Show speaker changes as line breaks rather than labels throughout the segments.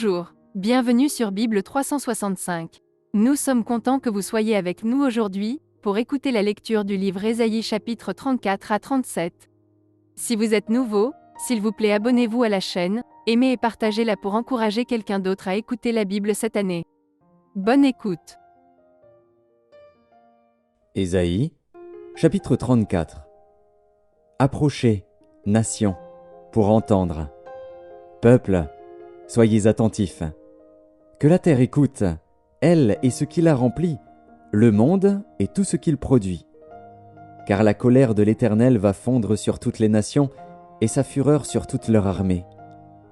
Bonjour, bienvenue sur Bible 365. Nous sommes contents que vous soyez avec nous aujourd'hui, pour écouter la lecture du livre Ésaïe chapitre 34 à 37. Si vous êtes nouveau, s'il vous plaît abonnez-vous à la chaîne, aimez et partagez-la pour encourager quelqu'un d'autre à écouter la Bible cette année. Bonne écoute.
Ésaïe, chapitre 34. Approchez, nations, pour entendre. Peuple, soyez attentifs. Que la terre écoute, elle et ce qui la remplit, le monde et tout ce qu'il produit. Car la colère de l'Éternel va fondre sur toutes les nations, et sa fureur sur toute leur armée.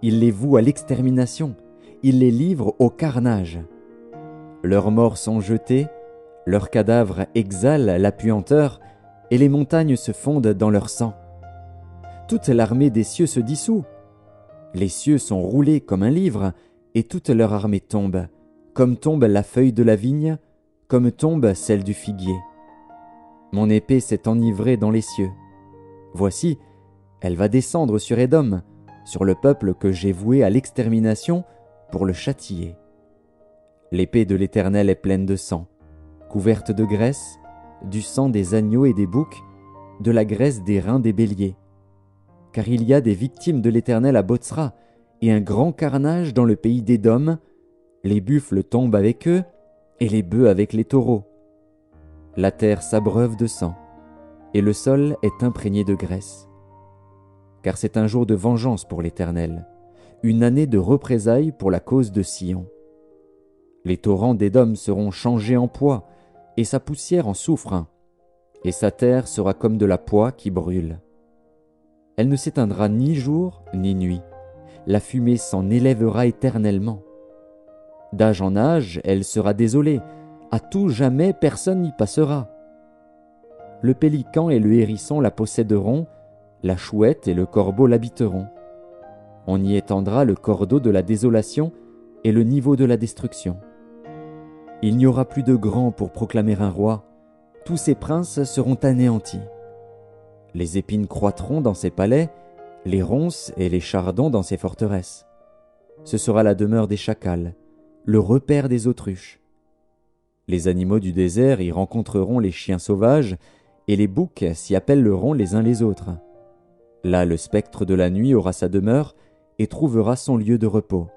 Il les voue à l'extermination, il les livre au carnage. Leurs morts sont jetés, leurs cadavres exhalent la puanteur, et les montagnes se fondent dans leur sang. Toute l'armée des cieux se dissout. Les cieux sont roulés comme un livre, et toute leur armée tombe, comme tombe la feuille de la vigne, comme tombe celle du figuier. Mon épée s'est enivrée dans les cieux. Voici, elle va descendre sur Édom, sur le peuple que j'ai voué à l'extermination pour le châtier. L'épée de l'Éternel est pleine de sang, couverte de graisse, du sang des agneaux et des boucs, de la graisse des reins des béliers. Car il y a des victimes de l'Éternel à Botsra, et un grand carnage dans le pays d'Édom. Les buffles tombent avec eux, et les bœufs avec les taureaux. La terre s'abreuve de sang, et le sol est imprégné de graisse. Car c'est un jour de vengeance pour l'Éternel, une année de représailles pour la cause de Sion. Les torrents d'Édom seront changés en poix, et sa poussière en soufre, et sa terre sera comme de la poix qui brûle. Elle ne s'éteindra ni jour ni nuit, la fumée s'en élèvera éternellement. D'âge en âge, elle sera désolée, à tout jamais personne n'y passera. Le pélican et le hérisson la posséderont, la chouette et le corbeau l'habiteront. On y étendra le cordeau de la désolation et le niveau de la destruction. Il n'y aura plus de grand pour proclamer un roi, tous ses princes seront anéantis. Les épines croîtront dans ses palais, les ronces et les chardons dans ses forteresses. Ce sera la demeure des chacals, le repaire des autruches. Les animaux du désert y rencontreront les chiens sauvages, et les boucs s'y appelleront les uns les autres. Là le spectre de la nuit aura sa demeure, et trouvera son lieu de repos.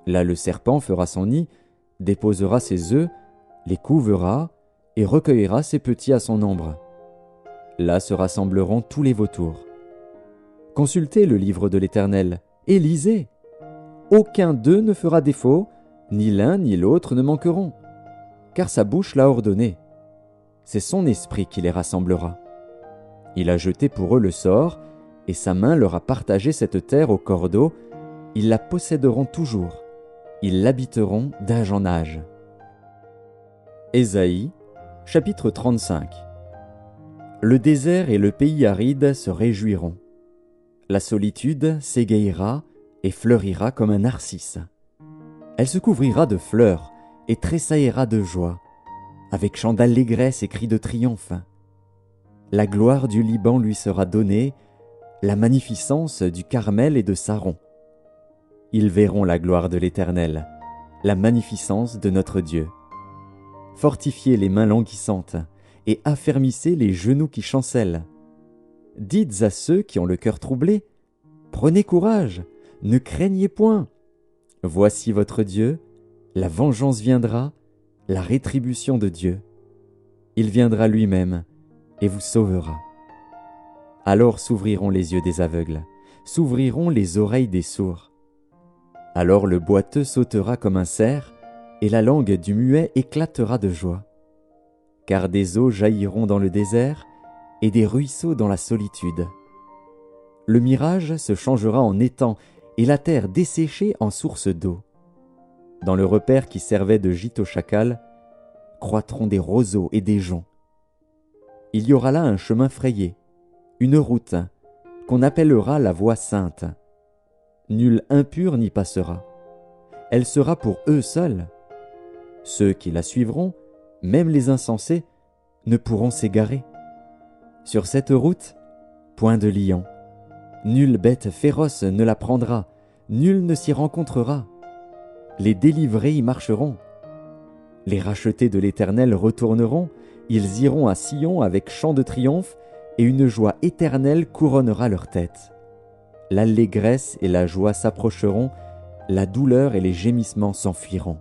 Là le serpent fera son nid, déposera ses œufs, les couvera, et recueillera ses petits à son ombre. Là se rassembleront tous les vautours. Consultez le livre de l'Éternel, et lisez. Aucun d'eux ne fera défaut, ni l'un ni l'autre ne manqueront, car sa bouche l'a ordonné. C'est son esprit qui les rassemblera. Il a jeté pour eux le sort, et sa main leur a partagé cette terre au cordeau. Ils la posséderont toujours. Ils l'habiteront d'âge en âge. Ésaïe, chapitre 35. Le désert et le pays aride se réjouiront. La solitude s'égayera et fleurira comme un narcisse. Elle se couvrira de fleurs et tressaillera de joie, avec chants d'allégresse et cris de triomphe. La gloire du Liban lui sera donnée, la magnificence du Carmel et de Saron. Ils verront la gloire de l'Éternel, la magnificence de notre Dieu. Fortifiez les mains languissantes et affermissez les genoux qui chancellent. Dites à ceux qui ont le cœur troublé, prenez courage, ne craignez point. Voici votre Dieu, la vengeance viendra, la rétribution de Dieu. Il viendra lui-même et vous sauvera. Alors s'ouvriront les yeux des aveugles, s'ouvriront les oreilles des sourds. Alors le boiteux sautera comme un cerf, et la langue du muet éclatera de joie. Car des eaux jailliront dans le désert, et des ruisseaux dans la solitude. Le mirage se changera en étang, et la terre desséchée en source d'eau. Dans le repaire qui servait de gîte aux chacals, croîtront des roseaux et des joncs. Il y aura là un chemin frayé, une route, qu'on appellera la voie sainte. Nul impur n'y passera. Elle sera pour eux seuls. Ceux qui la suivront, même les insensés, ne pourront s'égarer. Sur cette route, point de lion. Nulle bête féroce ne la prendra, nul ne s'y rencontrera. les délivrés y marcheront. Les rachetés de l'Éternel retourneront, ils iront à Sion avec chant de triomphe, et une joie éternelle couronnera leur tête. L'allégresse et la joie s'approcheront, la douleur et les gémissements s'enfuiront.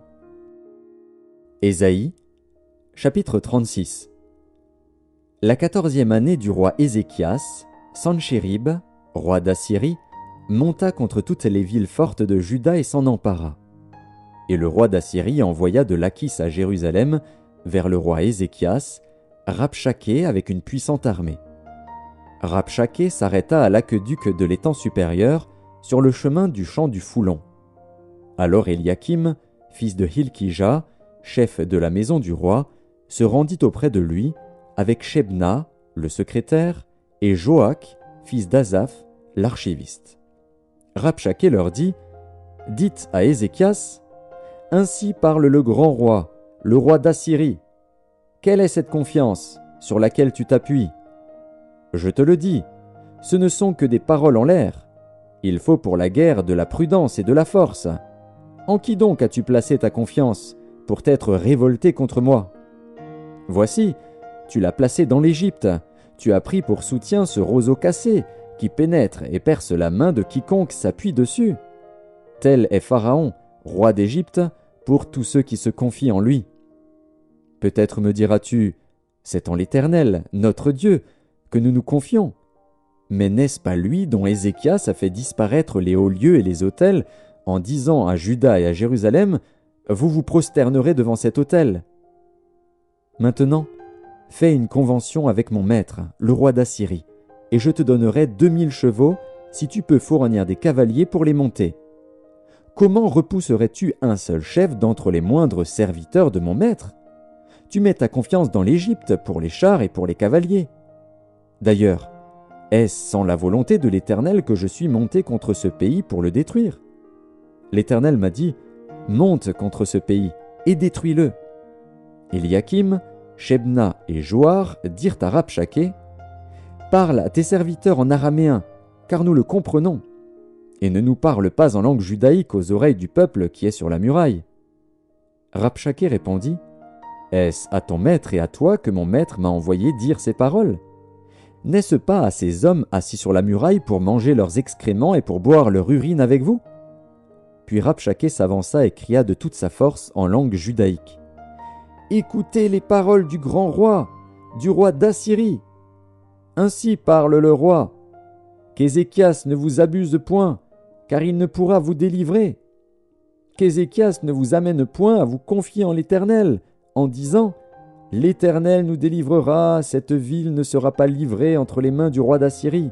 Ésaïe, chapitre 36. La 14e année du roi Ézéchias, Sanchérib, roi d'Assyrie, monta contre toutes les villes fortes de Juda et s'en empara. Et le roi d'Assyrie envoya de Lachis à Jérusalem, vers le roi Ézéchias, Rabshaké avec une puissante armée. Rabshaké s'arrêta à l'aqueduc de l'étang supérieur, sur le chemin du champ du Foulon. Alors Éliakim, fils de Hilkija, chef de la maison du roi, se rendit auprès de lui, avec Shebna, le secrétaire, et Joach, fils d'Azaph, l'archiviste. Rabshaké leur dit, « Dites à Ézéchias, ainsi parle le grand roi, le roi d'Assyrie. Quelle est cette confiance sur laquelle tu t'appuies ? Je te le dis, ce ne sont que des paroles en l'air. Il faut pour la guerre de la prudence et de la force. En qui donc as-tu placé ta confiance pour t'être révolté contre moi ? Voici, tu l'as placé dans l'Égypte. Tu as pris pour soutien ce roseau cassé qui pénètre et perce la main de quiconque s'appuie dessus. Tel est Pharaon, roi d'Égypte, pour tous ceux qui se confient en lui. Peut-être me diras-tu, c'est en l'Éternel, notre Dieu, que nous nous confions. Mais n'est-ce pas lui dont Ézéchias a fait disparaître les hauts lieux et les autels, en disant à Juda et à Jérusalem, « Vous vous prosternerez devant cet autel ». Maintenant, fais une convention avec mon maître, le roi d'Assyrie, et je te donnerai 2000 chevaux si tu peux fournir des cavaliers pour les monter. Comment repousserais-tu un seul chef d'entre les moindres serviteurs de mon maître ? Tu mets ta confiance dans l'Égypte pour les chars et pour les cavaliers. D'ailleurs, est-ce sans la volonté de l'Éternel que je suis monté contre ce pays pour le détruire ? L'Éternel m'a dit, « Monte contre ce pays et détruis-le. » Éliakim, Shebna et Joar dirent à Rabshaké, « Parle à tes serviteurs en araméen, car nous le comprenons, et ne nous parle pas en langue judaïque aux oreilles du peuple qui est sur la muraille. » Rabshaké répondit, « Est-ce à ton maître et à toi que mon maître m'a envoyé dire ces paroles ? N'est-ce pas à ces hommes assis sur la muraille pour manger leurs excréments et pour boire leur urine avec vous ?» Puis Rabshaké s'avança et cria de toute sa force en langue judaïque, « Écoutez les paroles du grand roi, du roi d'Assyrie. Ainsi parle le roi, qu'Ézéchias ne vous abuse point, car il ne pourra vous délivrer. Qu'Ézéchias ne vous amène point à vous confier en l'Éternel, en disant, « L'Éternel nous délivrera, cette ville ne sera pas livrée entre les mains du roi d'Assyrie. »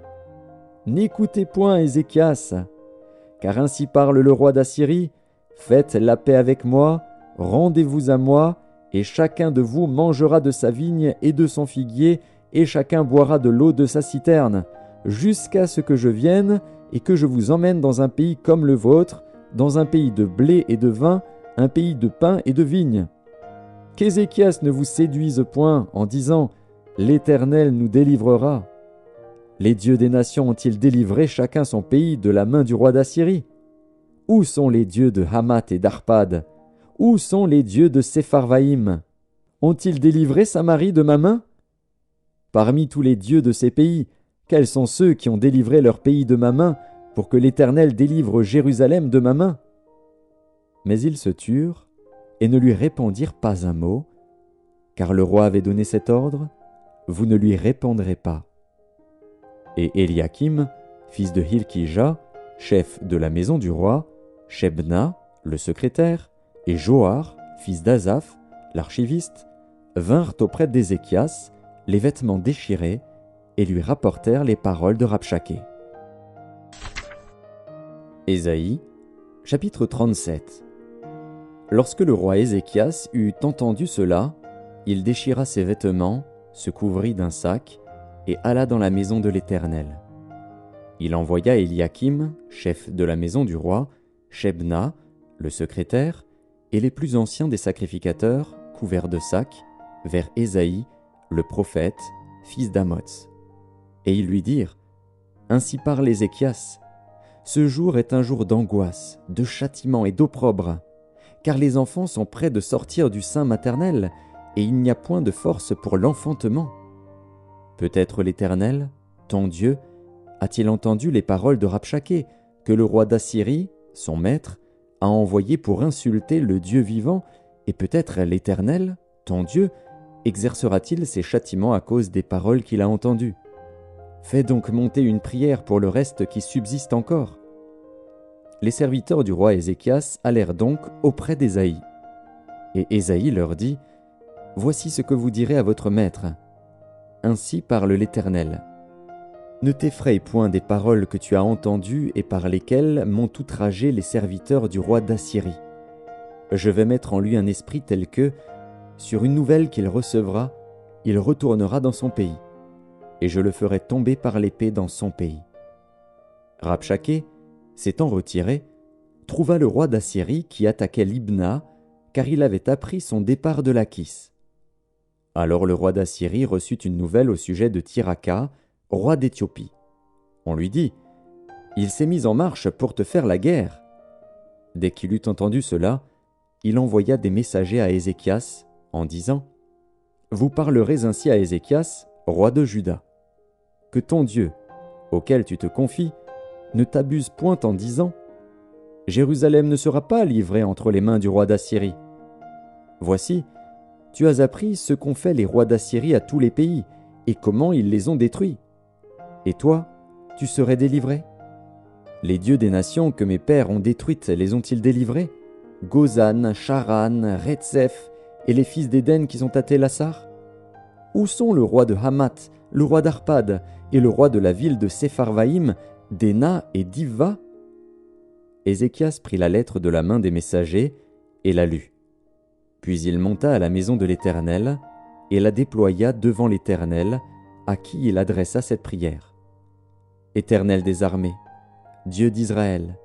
N'écoutez point Ézéchias, car ainsi parle le roi d'Assyrie, « Faites la paix avec moi, rendez-vous à moi, et chacun de vous mangera de sa vigne et de son figuier, et chacun boira de l'eau de sa citerne, jusqu'à ce que je vienne et que je vous emmène dans un pays comme le vôtre, dans un pays de blé et de vin, un pays de pain et de vigne. Qu'Ézéchias ne vous séduise point en disant « L'Éternel nous délivrera ». Les dieux des nations ont-ils délivré chacun son pays de la main du roi d'Assyrie ? Où sont les dieux de Hamath et d'Arpad ? Où sont les dieux de Sepharvaïm ? Ont-ils délivré Samarie de ma main ? Parmi tous les dieux de ces pays, quels sont ceux qui ont délivré leur pays de ma main pour que l'Éternel délivre Jérusalem de ma main ? Mais ils se turent et ne lui répondirent pas un mot, car le roi avait donné cet ordre, « Vous ne lui répondrez pas. » Et Éliakim, fils de Hilkija, chef de la maison du roi, Shebna, le secrétaire, et Joar, fils d'Azaph, l'archiviste, vinrent auprès d'Ézéchias, les vêtements déchirés, et lui rapportèrent les paroles de Rabshaké. Ésaïe, chapitre 37. Lorsque le roi Ézéchias eut entendu cela, il déchira ses vêtements, se couvrit d'un sac, et alla dans la maison de l'Éternel. Il envoya Éliakim, chef de la maison du roi, Shebna, le secrétaire, et les plus anciens des sacrificateurs, couverts de sacs, vers Ésaïe, le prophète, fils d'Amoz. Et ils lui dirent, « Ainsi parle Ézéchias, ce jour est un jour d'angoisse, de châtiment et d'opprobre, car les enfants sont près de sortir du sein maternel, et il n'y a point de force pour l'enfantement. Peut-être l'Éternel, ton Dieu, a-t-il entendu les paroles de Rabshakeh, que le roi d'Assyrie, son maître, a envoyé pour insulter le Dieu vivant, et peut-être l'Éternel, ton Dieu, exercera-t-il ses châtiments à cause des paroles qu'il a entendues. Fais donc monter une prière pour le reste qui subsiste encore. Les serviteurs du roi Ézéchias allèrent donc auprès d'Ésaïe. Et Ésaïe leur dit, « Voici ce que vous direz à votre maître. Ainsi parle l'Éternel. Ne t'effraie point des paroles que tu as entendues et par lesquelles m'ont outragé les serviteurs du roi d'Assyrie. Je vais mettre en lui un esprit tel que, sur une nouvelle qu'il recevra, il retournera dans son pays, et je le ferai tomber par l'épée dans son pays. » Rabshakeh, s'étant retiré, trouva le roi d'Assyrie qui attaquait Libna, car il avait appris son départ de Lachis. Alors le roi d'Assyrie reçut une nouvelle au sujet de Tirhaka, roi d'Éthiopie. On lui dit, « Il s'est mis en marche pour te faire la guerre. » Dès qu'il eut entendu cela, il envoya des messagers à Ézéchias, en disant, « Vous parlerez ainsi à Ézéchias, roi de Juda. Que ton Dieu, auquel tu te confies, ne t'abuse point en disant, « Jérusalem ne sera pas livrée entre les mains du roi d'Assyrie. » Voici, tu as appris ce qu'ont fait les rois d'Assyrie à tous les pays, et comment ils les ont détruits. Et toi, tu serais délivré? Les dieux des nations que mes pères ont détruites les ont-ils délivrés? Gozan, Charan, Retsef, et les fils d'Éden qui sont à Télassar? Où sont le roi de Hamath, le roi d'Arpad, et le roi de la ville de Sepharvaïm, d'Ena et d'Ivva? Ézéchias prit la lettre de la main des messagers et la lut. Puis il monta à la maison de l'Éternel et la déploya devant l'Éternel, à qui il adressa cette prière. Éternel des armées, Dieu d'Israël,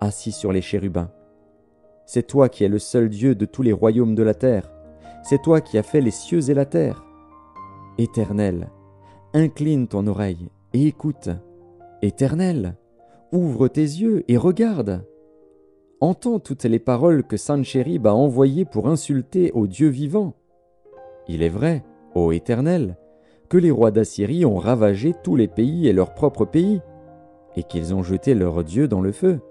assis sur les chérubins, c'est toi qui es le seul Dieu de tous les royaumes de la terre, c'est toi qui as fait les cieux et la terre. Éternel, incline ton oreille et écoute. Éternel, ouvre tes yeux et regarde. Entends toutes les paroles que Sanchérib a envoyées pour insulter au Dieu vivant. Il est vrai, ô Éternel, que les rois d'Assyrie ont ravagé tous les pays et leur propre pays, et qu'ils ont jeté leurs dieux dans le feu.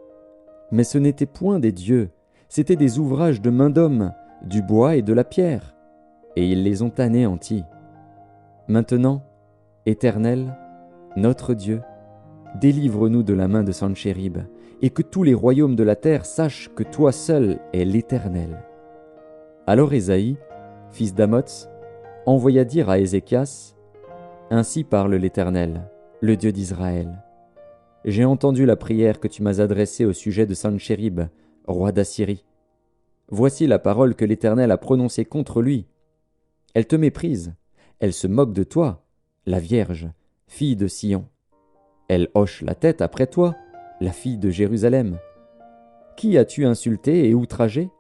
Mais ce n'étaient point des dieux, c'étaient des ouvrages de main d'homme, du bois et de la pierre, et ils les ont anéantis. Maintenant, Éternel, notre Dieu, délivre-nous de la main de Sanchérib, et que tous les royaumes de la terre sachent que toi seul es l'Éternel. Alors Ésaïe, fils d'Amoz, envoya dire à Ézéchias, « Ainsi parle l'Éternel, le Dieu d'Israël. J'ai entendu la prière que tu m'as adressée au sujet de Sanchérib, roi d'Assyrie. Voici la parole que l'Éternel a prononcée contre lui. Elle te méprise, elle se moque de toi, la Vierge, fille de Sion. Elle hoche la tête après toi, la fille de Jérusalem. Qui as-tu insulté et outragé?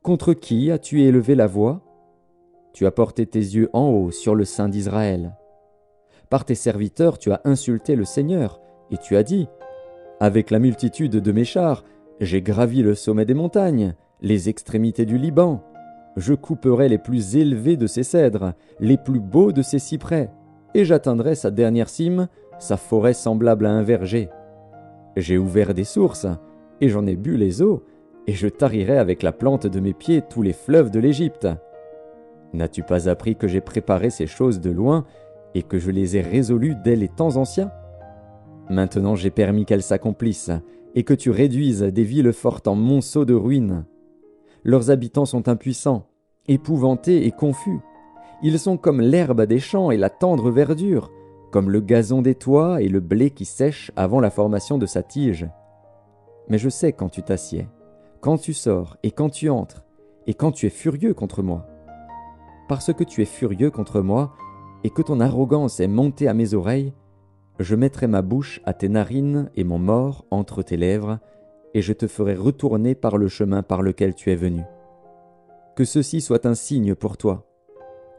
Contre qui as-tu élevé la voix? Tu as porté tes yeux en haut sur le sein d'Israël. Par tes serviteurs tu as insulté le Seigneur, et tu as dit, « Avec la multitude de mes chars, j'ai gravi le sommet des montagnes, les extrémités du Liban. Je couperai les plus élevés de ses cèdres, les plus beaux de ses cyprès, et j'atteindrai sa dernière cime, sa forêt semblable à un verger. J'ai ouvert des sources, et j'en ai bu les eaux, et je tarirai avec la plante de mes pieds tous les fleuves de l'Égypte. N'as-tu pas appris que j'ai préparé ces choses de loin, et que je les ai résolues dès les temps anciens? Maintenant j'ai permis qu'elles s'accomplissent, et que tu réduises des villes fortes en monceaux de ruines. Leurs habitants sont impuissants, épouvantés et confus. Ils sont comme l'herbe des champs et la tendre verdure, comme le gazon des toits et le blé qui sèche avant la formation de sa tige. Mais je sais quand tu t'assieds, quand tu sors et quand tu entres, et quand tu es furieux contre moi. Parce que tu es furieux contre moi, et que ton arrogance est montée à mes oreilles, je mettrai ma bouche à tes narines et mon mors entre tes lèvres, et je te ferai retourner par le chemin par lequel tu es venu. Que ceci soit un signe pour toi.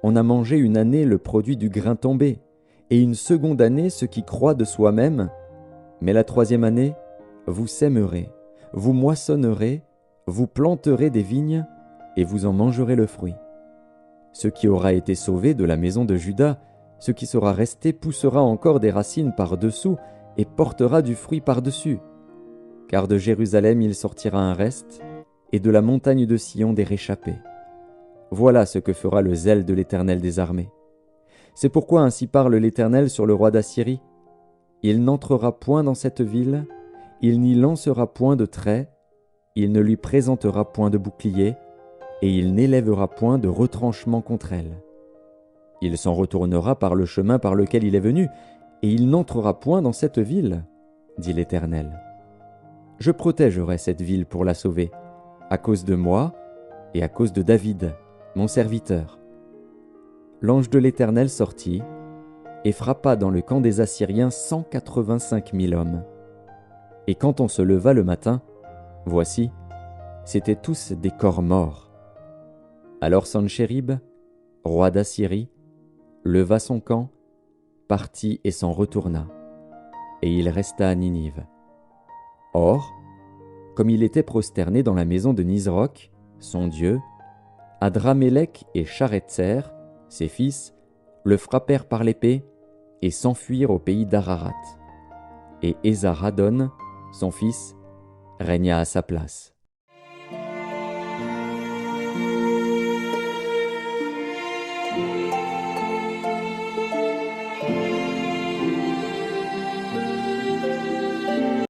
On a mangé une année le produit du grain tombé, et une seconde année ce qui croît de soi-même, mais la troisième année, vous sèmerez, vous moissonnerez, Vous planterez des vignes, et vous en mangerez le fruit. Ce qui aura été sauvé de la maison de Juda, ce qui sera resté poussera encore des racines par-dessous, et portera du fruit par-dessus. Car de Jérusalem il sortira un reste, et de la montagne de Sion des réchappés. Voilà ce que fera le zèle de l'Éternel des armées. C'est pourquoi ainsi parle l'Éternel sur le roi d'Assyrie. Il n'entrera point dans cette ville, il n'y lancera point de trait, il ne lui présentera point de bouclier, et il n'élèvera point de retranchement contre elle. Il s'en retournera par le chemin par lequel il est venu, et il n'entrera point dans cette ville, dit l'Éternel. Je protégerai cette ville pour la sauver, à cause de moi et à cause de David, mon serviteur. L'ange de l'Éternel sortit et frappa dans le camp des Assyriens 185 000 hommes. Et quand on se leva le matin, voici, c'étaient tous des corps morts. Alors Sanchérib, roi d'Assyrie, leva son camp, partit et s'en retourna, et il resta à Ninive. Or, comme il était prosterné dans la maison de Nisroch, son dieu, Adramélec et Charetzer, ses fils, le frappèrent par l'épée et s'enfuirent au pays d'Ararat. Et Esarhaddon, son fils, régna à sa place.